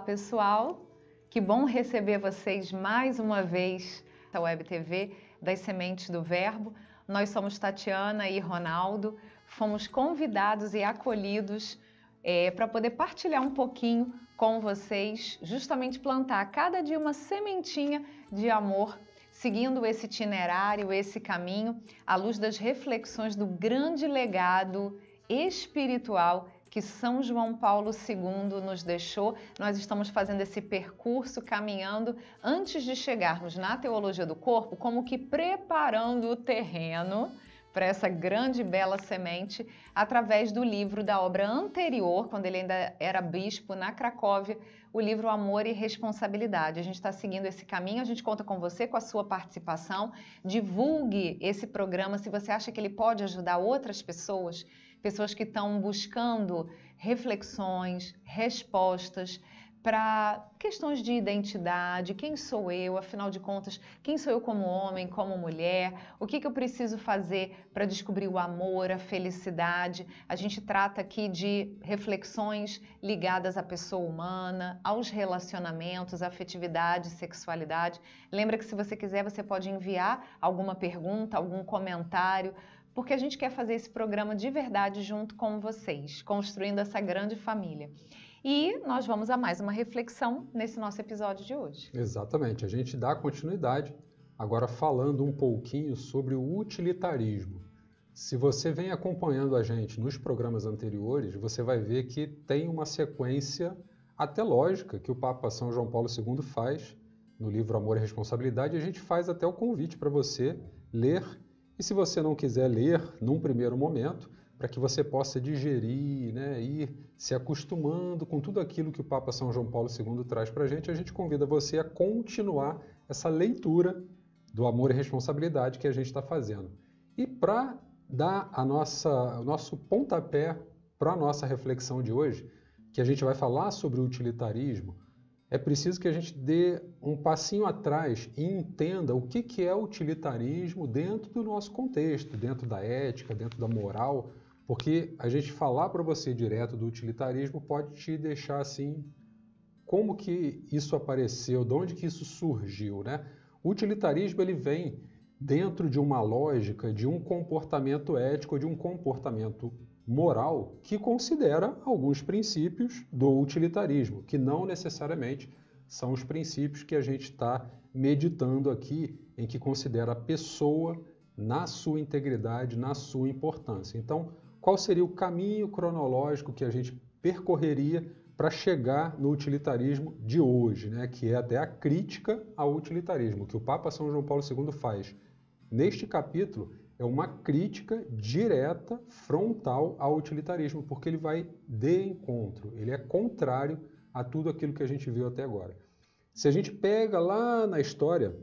pessoal, que bom receber vocês mais uma vez na Web TV das Sementes do Verbo. Nós somos Tatiana e Ronaldo, fomos convidados e acolhidos para poder partilhar um pouquinho com vocês, justamente plantar cada dia uma sementinha de amor, seguindo esse itinerário, esse caminho, à luz das reflexões do grande legado espiritual que São João Paulo II nos deixou. Nós estamos fazendo esse percurso, caminhando, antes de chegarmos na teologia do corpo, como que preparando o terreno para essa grande e bela semente, através do livro da obra anterior, quando ele ainda era bispo na Cracóvia, o livro Amor e Responsabilidade. A gente está seguindo esse caminho, a gente conta com você, com a sua participação. Divulgue esse programa se você acha que ele pode ajudar outras pessoas, pessoas que estão buscando reflexões, respostas para questões de identidade, quem sou eu, afinal de contas, quem sou eu como homem, como mulher, o que eu preciso fazer para descobrir o amor, a felicidade. A gente trata aqui de reflexões ligadas à pessoa humana, aos relacionamentos, afetividade, sexualidade. Lembra que se você quiser, você pode enviar alguma pergunta, algum comentário, porque a gente quer fazer esse programa de verdade junto com vocês, construindo essa grande família. E nós vamos a mais uma reflexão nesse nosso episódio de hoje. Exatamente, a gente dá continuidade, agora falando um pouquinho sobre o utilitarismo. Se você vem acompanhando a gente nos programas anteriores, você vai ver que tem uma sequência até lógica que o Papa São João Paulo II faz no livro Amor e Responsabilidade, e a gente faz até o convite para você ler. E se você não quiser ler num primeiro momento, para que você possa digerir, né, ir se acostumando com tudo aquilo que o Papa São João Paulo II traz para a gente convida você a continuar essa leitura do Amor e Responsabilidade que a gente está fazendo. E para dar o nosso pontapé para a nossa reflexão de hoje, que a gente vai falar sobre o utilitarismo, é preciso que a gente dê um passinho atrás e entenda o que é utilitarismo dentro do nosso contexto, dentro da ética, dentro da moral, porque a gente falar para você direto do utilitarismo pode te deixar assim, como que isso apareceu, de onde que isso surgiu, né? O utilitarismo ele vem dentro de uma lógica de um comportamento ético, de um comportamento moral que considera alguns princípios do utilitarismo, que não necessariamente são os princípios que a gente está meditando aqui, em que considera a pessoa na sua integridade, na sua importância. Então, qual seria o caminho cronológico que a gente percorreria para chegar no utilitarismo de hoje, né? Que é até a crítica ao utilitarismo, que o Papa São João Paulo II faz neste capítulo. É uma crítica direta, frontal ao utilitarismo, porque ele vai de encontro, ele é contrário a tudo aquilo que a gente viu até agora. Se a gente pega lá na história,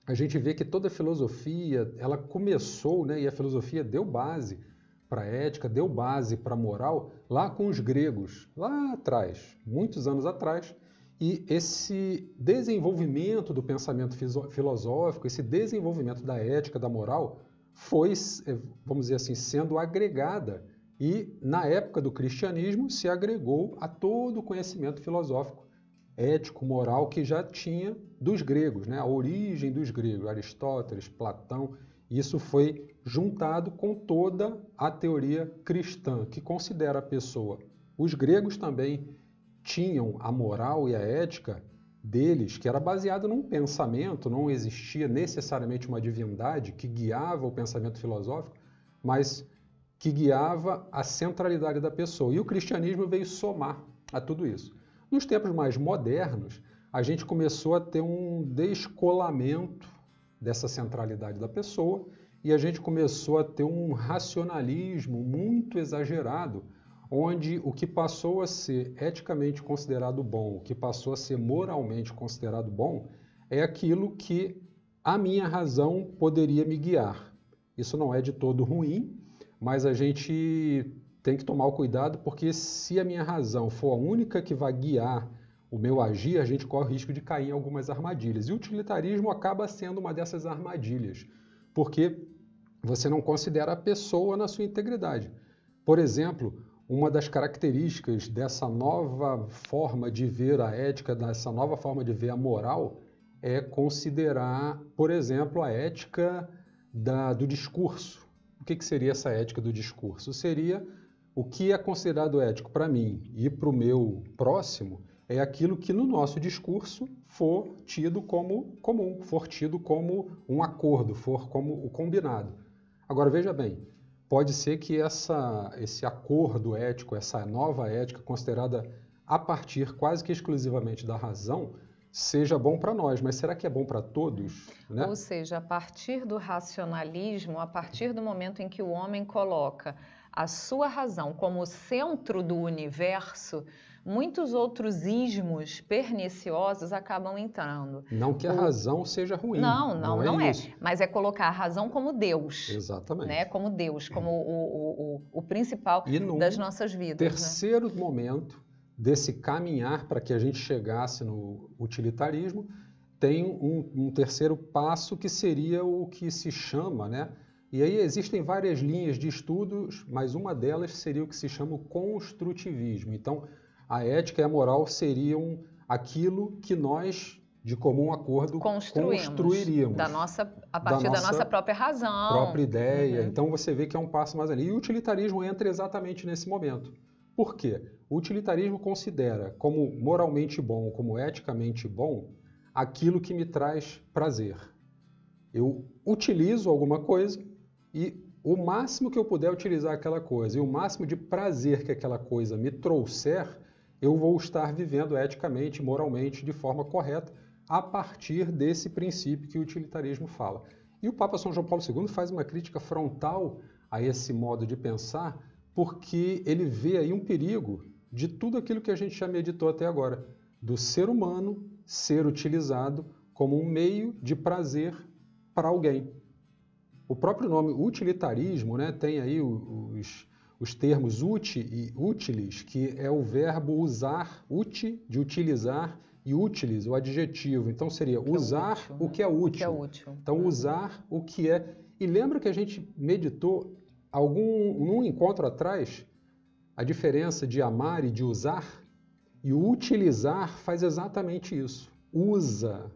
a gente vê que toda a filosofia, ela começou, né, e a filosofia deu base para a ética, deu base para a moral, lá com os gregos, lá atrás, muitos anos atrás, e esse desenvolvimento do pensamento filosófico, esse desenvolvimento da ética, da moral, foi, vamos dizer assim, sendo agregada e, na época do cristianismo, se agregou a todo o conhecimento filosófico, ético, moral, que já tinha dos gregos, né? A origem dos gregos, Aristóteles, Platão, isso foi juntado com toda a teoria cristã, que considera a pessoa. Os gregos também tinham a moral e a ética deles, que era baseada num pensamento, não existia necessariamente uma divindade que guiava o pensamento filosófico, mas que guiava a centralidade da pessoa. E o cristianismo veio somar a tudo isso. Nos tempos mais modernos, a gente começou a ter um descolamento dessa centralidade da pessoa e a gente começou a ter um racionalismo muito exagerado, onde o que passou a ser eticamente considerado bom, o que passou a ser moralmente considerado bom, é aquilo que a minha razão poderia me guiar. Isso não é de todo ruim, mas a gente tem que tomar o cuidado, porque se a minha razão for a única que vai guiar o meu agir, a gente corre o risco de cair em algumas armadilhas. E o utilitarismo acaba sendo uma dessas armadilhas, porque você não considera a pessoa na sua integridade. Por exemplo, uma das características dessa nova forma de ver a ética, dessa nova forma de ver a moral, é considerar, por exemplo, a ética do discurso. O que seria essa ética do discurso? Seria o que é considerado ético para mim e para o meu próximo, é aquilo que no nosso discurso for tido como comum, for tido como um acordo, for como o combinado. Agora, veja bem, pode ser que esse acordo ético, essa nova ética considerada a partir quase que exclusivamente da razão, seja bom para nós, mas será que é bom para todos? Né? Ou seja, a partir do racionalismo, a partir do momento em que o homem coloca a sua razão como centro do universo, muitos outros ismos perniciosos acabam entrando. Não que a razão seja ruim. Não é. Mas é colocar a razão como Deus. Exatamente. Né? Como Deus, como o principal das nossas vidas. Terceiro momento desse caminhar para que a gente chegasse no utilitarismo, tem um terceiro passo que seria o que se chama, né? E aí existem várias linhas de estudos, mas uma delas seria o que se chama o construtivismo. Então, a ética e a moral seriam aquilo que nós, de comum acordo, construiríamos. A partir da nossa própria razão. Própria ideia. Então, você vê que é um passo mais ali. E o utilitarismo entra exatamente nesse momento. Por quê? O utilitarismo considera como moralmente bom, como eticamente bom, aquilo que me traz prazer. Eu utilizo alguma coisa e o máximo que eu puder utilizar aquela coisa e o máximo de prazer que aquela coisa me trouxer, eu vou estar vivendo eticamente, moralmente, de forma correta, a partir desse princípio que o utilitarismo fala. E o Papa São João Paulo II faz uma crítica frontal a esse modo de pensar, porque ele vê aí um perigo de tudo aquilo que a gente já meditou até agora, do ser humano ser utilizado como um meio de prazer para alguém. O próprio nome utilitarismo, né, tem aí os termos uti e utilis, que é o verbo usar, uti, de utilizar, e utilis, o adjetivo. Então seria usar o que é útil. Então usar o que é. E lembra que a gente meditou num encontro atrás, a diferença de amar e de usar? E o utilizar faz exatamente isso. Usa.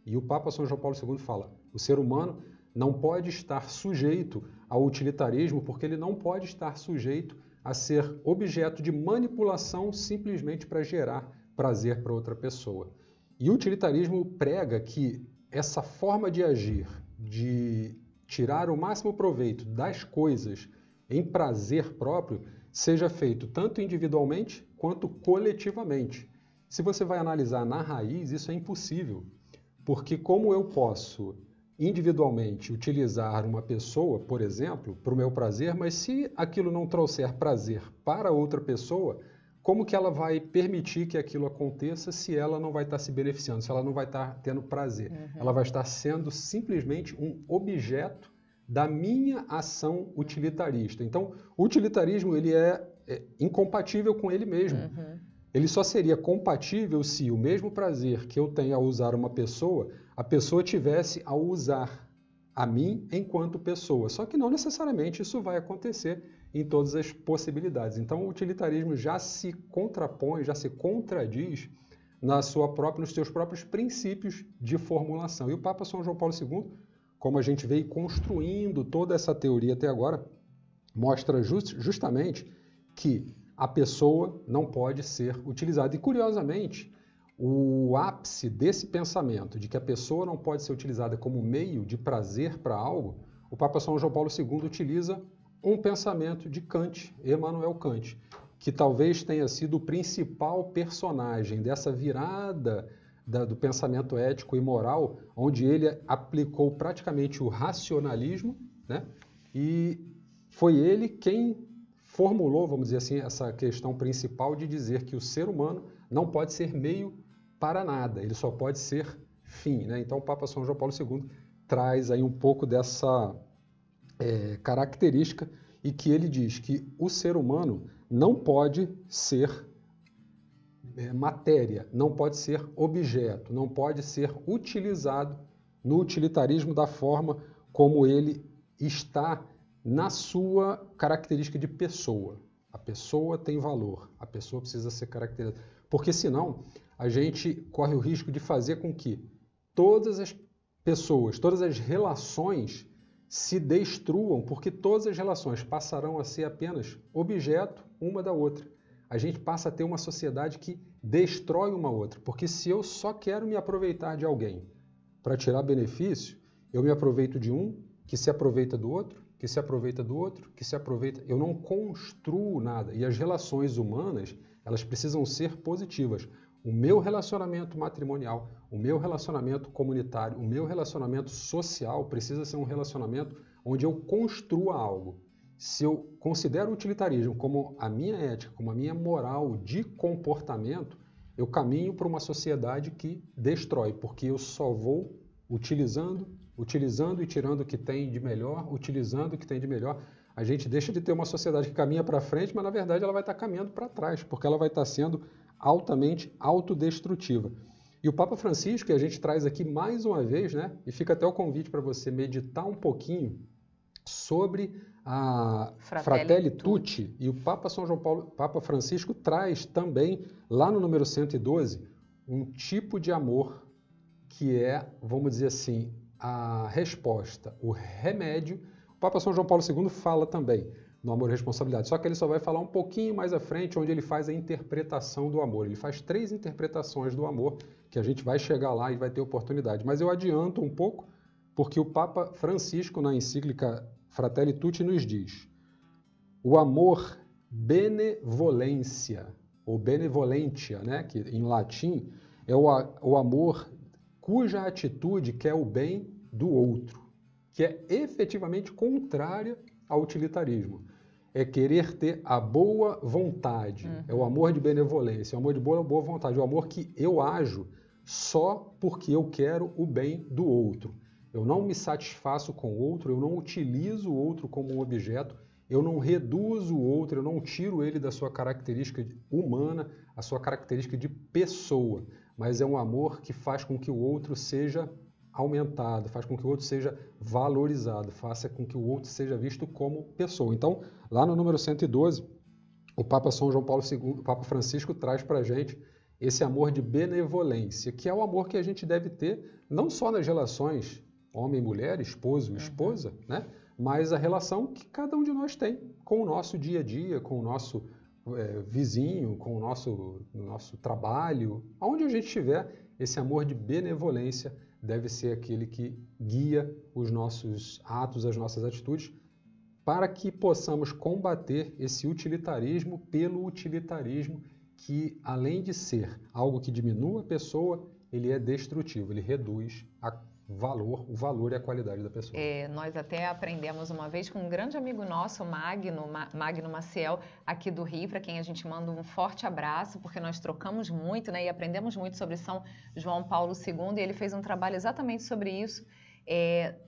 E o Papa São João Paulo II fala, o ser humano não pode estar sujeito ao utilitarismo porque ele não pode estar sujeito a ser objeto de manipulação simplesmente para gerar prazer para outra pessoa. E o utilitarismo prega que essa forma de agir, de tirar o máximo proveito das coisas em prazer próprio, seja feito tanto individualmente quanto coletivamente. Se você vai analisar na raiz, isso é impossível, porque como eu posso individualmente utilizar uma pessoa, por exemplo, para o meu prazer, mas se aquilo não trouxer prazer para outra pessoa, como que ela vai permitir que aquilo aconteça se ela não vai estar se beneficiando, se ela não vai estar tendo prazer? Ela vai estar sendo simplesmente um objeto da minha ação utilitarista. Então, o utilitarismo ele é incompatível com ele mesmo. Ele só seria compatível se o mesmo prazer que eu tenho ao usar uma pessoa, a pessoa tivesse ao usar a mim enquanto pessoa. Só que não necessariamente isso vai acontecer em todas as possibilidades. Então, o utilitarismo já se contrapõe, já se contradiz nos seus próprios princípios de formulação. E o Papa São João Paulo II, como a gente veio construindo toda essa teoria até agora, mostra justamente que a pessoa não pode ser utilizada. E, curiosamente, o ápice desse pensamento de que a pessoa não pode ser utilizada como meio de prazer para algo, o Papa São João Paulo II utiliza um pensamento de Kant, Immanuel Kant, que talvez tenha sido o principal personagem dessa virada do pensamento ético e moral, onde ele aplicou praticamente o racionalismo, né? E foi ele quem formulou, vamos dizer assim, essa questão principal de dizer que o ser humano não pode ser meio para nada, ele só pode ser fim, né? Então o Papa São João Paulo II traz aí um pouco dessa característica e que ele diz que o ser humano não pode ser matéria, não pode ser objeto, não pode ser utilizado no utilitarismo da forma como ele está na sua característica de pessoa. A pessoa tem valor, a pessoa precisa ser caracterizada. Porque senão a gente corre o risco de fazer com que todas as pessoas, todas as relações se destruam, porque todas as relações passarão a ser apenas objeto uma da outra. A gente passa a ter uma sociedade que destrói uma outra, porque se eu só quero me aproveitar de alguém para tirar benefício, eu me aproveito de um, que se aproveita do outro, que se aproveita do outro, que se aproveita... Eu não construo nada. E as relações humanas, elas precisam ser positivas. O meu relacionamento matrimonial, o meu relacionamento comunitário, o meu relacionamento social precisa ser um relacionamento onde eu construa algo. Se eu considero o utilitarismo como a minha ética, como a minha moral de comportamento, eu caminho para uma sociedade que destrói, porque eu só vou utilizando e tirando o que tem de melhor, utilizando o que tem de melhor. A gente deixa de ter uma sociedade que caminha para frente, mas na verdade ela vai estar caminhando para trás, porque ela vai estar sendo altamente autodestrutiva. E o Papa Francisco, que a gente traz aqui mais uma vez, né, e fica até o convite para você meditar um pouquinho sobre a Fratelli Tutti, e o Papa São João Paulo, Papa Francisco traz também, lá no número 112, um tipo de amor que é, vamos dizer assim, a resposta, o remédio. O Papa São João Paulo II fala também no amor e responsabilidade, só que ele só vai falar um pouquinho mais à frente, onde ele faz a interpretação do amor. Ele faz 3 interpretações do amor, que a gente vai chegar lá e vai ter oportunidade. Mas eu adianto um pouco, porque o Papa Francisco, na encíclica Fratelli Tutti, nos diz: o amor benevolência, ou benevolentia, né, que em latim é o amor cuja atitude quer o bem do outro, que é efetivamente contrária ao utilitarismo. É querer ter a boa vontade, é o amor de benevolência, é o amor de boa vontade, é o amor que eu ajo só porque eu quero o bem do outro. Eu não me satisfaço com o outro, eu não utilizo o outro como um objeto, eu não reduzo o outro, eu não tiro ele da sua característica humana, a sua característica de pessoa, mas é um amor que faz com que o outro seja aumentado, faz com que o outro seja valorizado, faça com que o outro seja visto como pessoa. Então, lá no número 112, o Papa São João Paulo II, o Papa Francisco traz para a gente esse amor de benevolência, que é o amor que a gente deve ter não só nas relações homem e mulher, esposo e esposa, né? Mas a relação que cada um de nós tem com o nosso dia a dia, com o nosso vizinho, com o nosso trabalho, aonde a gente estiver, esse amor de benevolência deve ser aquele que guia os nossos atos, as nossas atitudes, para que possamos combater esse utilitarismo pelo utilitarismo que, além de ser algo que diminua a pessoa, ele é destrutivo, ele reduz o valor e a qualidade da pessoa. Nós até aprendemos uma vez com um grande amigo nosso, Magno Maciel, aqui do Rio, para quem a gente manda um forte abraço, porque nós trocamos muito, né, e aprendemos muito sobre São João Paulo II, e ele fez um trabalho exatamente sobre isso,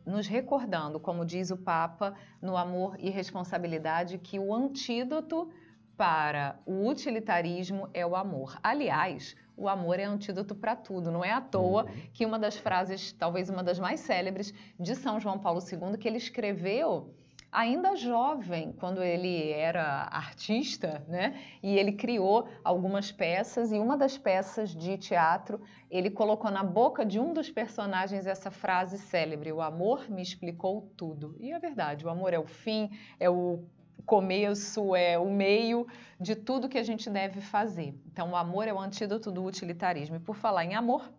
nos recordando, como diz o Papa, no Amor e Responsabilidade, que o antídoto para o utilitarismo é o amor. Aliás, o amor é antídoto para tudo. Não é à toa que uma das frases, talvez uma das mais célebres, de São João Paulo II, que ele escreveu ainda jovem, quando ele era artista, né? E ele criou algumas peças, e uma das peças de teatro, ele colocou na boca de um dos personagens essa frase célebre: o amor me explicou tudo. E é verdade, o amor é o fim, é o começo, é o meio de tudo que a gente deve fazer. Então, o amor é o antídoto do utilitarismo. E por falar em amor,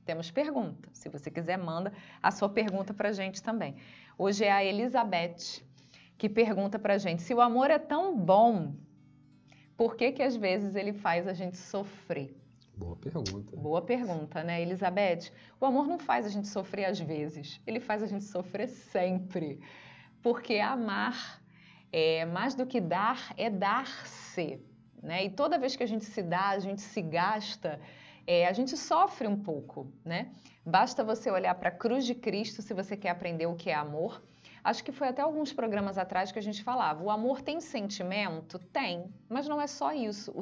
temos pergunta. Se você quiser, manda a sua pergunta para a gente também. Hoje é a Elizabeth que pergunta para a gente: se o amor é tão bom, por que às vezes ele faz a gente sofrer? Boa pergunta. Boa pergunta, né, Elizabeth? O amor não faz a gente sofrer às vezes, ele faz a gente sofrer sempre. Porque amar, mais do que dar, é dar-se, né? E toda vez que a gente se dá, a gente se gasta, a gente sofre um pouco, né? Basta você olhar para a cruz de Cristo se você quer aprender o que é amor. Acho que foi até alguns programas atrás que a gente falava: o amor tem sentimento? Tem, mas não é só isso.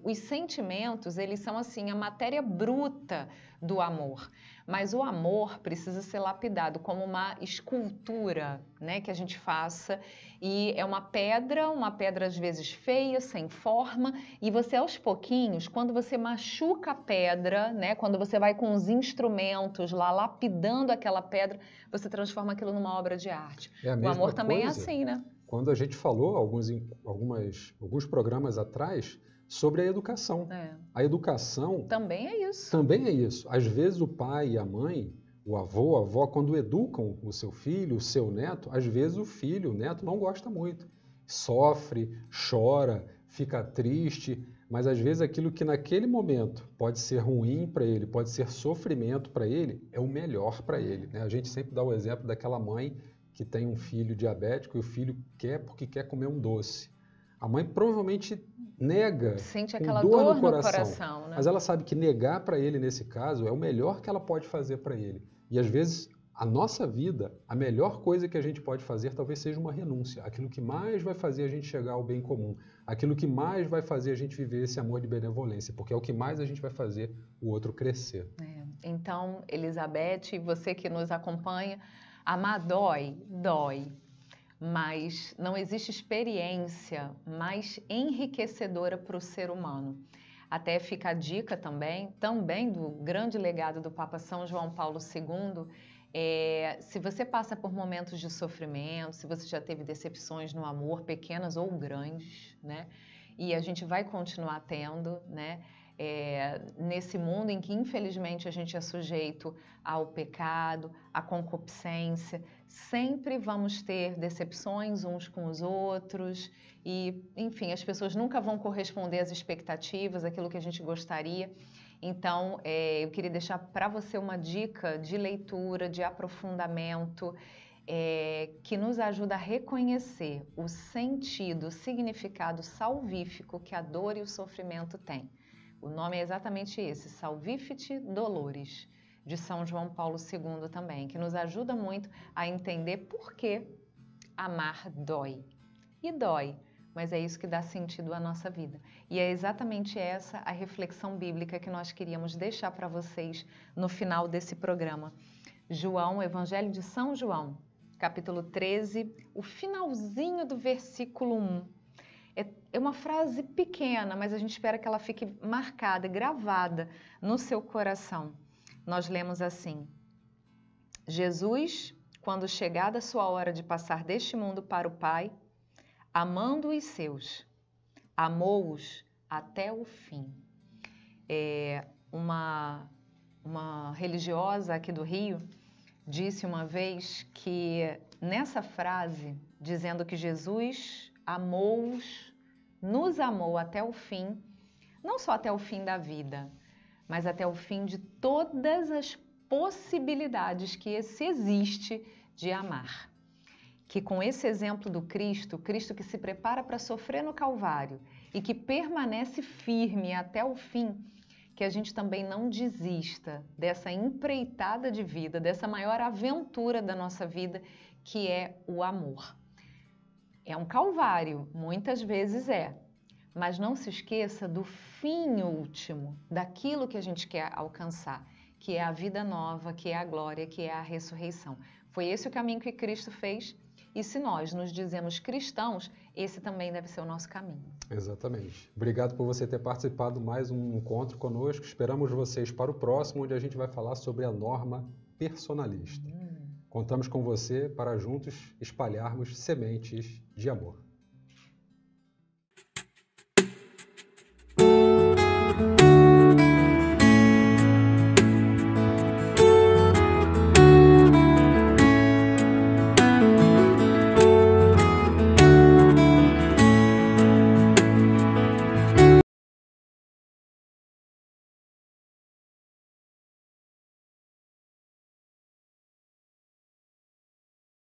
Os sentimentos, eles são assim a matéria bruta do amor. Mas o amor precisa ser lapidado como uma escultura, né, que a gente faça. E é uma pedra às vezes feia, sem forma. E você, aos pouquinhos, quando você machuca a pedra, né, quando você vai com os instrumentos lá lapidando aquela pedra, você transforma aquilo numa obra de arte. É a O mesma amor também é coisa assim, né? quando a gente falou alguns programas atrás sobre a educação. A educação também é isso. Também é isso. Às vezes o pai e a mãe, o avô, a avó, quando educam o seu filho, o seu neto, às vezes o filho, o neto não gosta muito. Sofre, chora, fica triste, mas às vezes aquilo que naquele momento pode ser ruim para ele, pode ser sofrimento para ele, é o melhor para ele, né? A gente sempre dá o exemplo daquela mãe que tem um filho diabético e o filho quer porque quer comer um doce. A mãe provavelmente nega, sente com aquela dor no coração, né? Mas ela sabe que negar para ele nesse caso é o melhor que ela pode fazer para ele. E às vezes a nossa vida, a melhor coisa que a gente pode fazer talvez seja uma renúncia, aquilo que mais vai fazer a gente chegar ao bem comum, aquilo que mais vai fazer a gente viver esse amor de benevolência, porque é o que mais a gente vai fazer o outro crescer. Então, Elizabeth, você que nos acompanha, amar dói. Mas não existe experiência mais enriquecedora para o ser humano. Até fica a dica também do grande legado do Papa São João Paulo II, se você passa por momentos de sofrimento, se você já teve decepções no amor, pequenas ou grandes, né? E a gente vai continuar tendo, né? Nesse mundo em que infelizmente a gente é sujeito ao pecado, à concupiscência, sempre vamos ter decepções uns com os outros e, enfim, as pessoas nunca vão corresponder às expectativas, aquilo que a gente gostaria. Então, eu queria deixar para você uma dica de leitura, de aprofundamento, que nos ajuda a reconhecer o sentido, o significado salvífico que a dor e o sofrimento têm. O nome é exatamente esse, Salvifici Doloris, de São João Paulo II também, que nos ajuda muito a entender por que amar dói. E dói, mas é isso que dá sentido à nossa vida. E é exatamente essa a reflexão bíblica que nós queríamos deixar para vocês no final desse programa. João, Evangelho de São João, capítulo 13, o finalzinho do versículo 1. É uma frase pequena, mas a gente espera que ela fique marcada, gravada no seu coração. Nós lemos assim: Jesus, quando chegada a sua hora de passar deste mundo para o Pai, amando os seus, amou-os até o fim. Uma religiosa aqui do Rio disse uma vez que nessa frase, dizendo que Jesus nos amou até o fim, não só até o fim da vida, mas até o fim de todas as possibilidades que existe de amar. Que com esse exemplo do Cristo que se prepara para sofrer no Calvário e que permanece firme até o fim, que a gente também não desista dessa empreitada de vida, dessa maior aventura da nossa vida, que é o amor. É um calvário, muitas vezes mas não se esqueça do fim último, daquilo que a gente quer alcançar, que é a vida nova, que é a glória, que é a ressurreição. Foi esse o caminho que Cristo fez e se nós nos dizemos cristãos, esse também deve ser o nosso caminho. Exatamente. Obrigado por você ter participado mais um encontro conosco. Esperamos vocês para o próximo, onde a gente vai falar sobre a norma personalista. Contamos com você para juntos espalharmos sementes de amor.